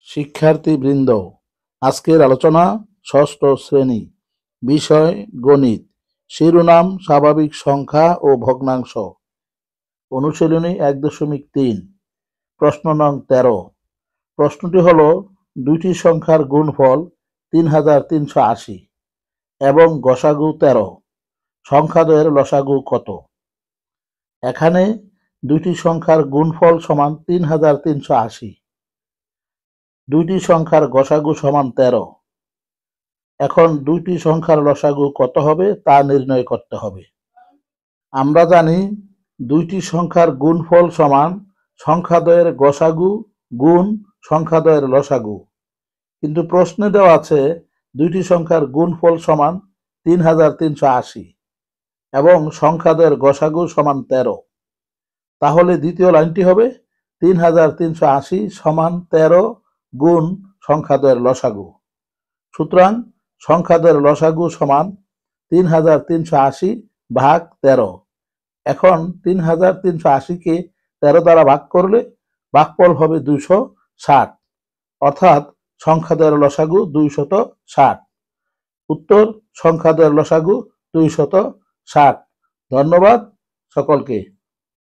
শিক্ষার্থীবৃন্দ, আজকের আলোচনা ষষ্ঠ শ্রেণী, বিষয় গণিত, শিরোনাম স্বাভাবিক সংখ্যা ও ভগ্নাংশ, অনুশীলনী 1.3, প্রশ্ন নং 13। প্রশ্নটি হল, দুইটি সংখ্যার গুণফল 3380 এবং গসাগু 13, সংখ্যাদ্বয়ের লসাগু কত? এখানে দুইটি সংখ্যার গুণফল সমান 3380, দুইটি সংখ্যার গসাগু সমান 13। এখন দুইটি সংখ্যার লসাগু কত হবে তা নির্ণয় করতে হবে। আমরা জানি দুইটি সংখ্যার গুণফল সমান সংখ্যাদ্বয়ের গসাগু গুণ সংখ্যাদ্বয়ের লসাগু, কিন্তু প্রশ্নে দেওয়া আছে দুইটি সংখ্যার গুণফল সমান 3380 এবং সংখ্যাদ্বয়ের গসাগু সমান 13। তাহলে দ্বিতীয় লাইনটি হবে 3380 সমান 13 গুণ সংখ্যাদ্বয়ের লসাগু। সুতরাং সংখ্যাদ্বয়ের লসাগু সমান 3380 ভাগ 13। এখন 3380-কে 13 দ্বারা ভাগ করলে ভাগফল হবে 260, অর্থাৎ সংখ্যাদ্বয়ের লসাগু 260। উত্তর সংখ্যাদ্বয়ের লসাগু 260। ধন্যবাদ সকলকে।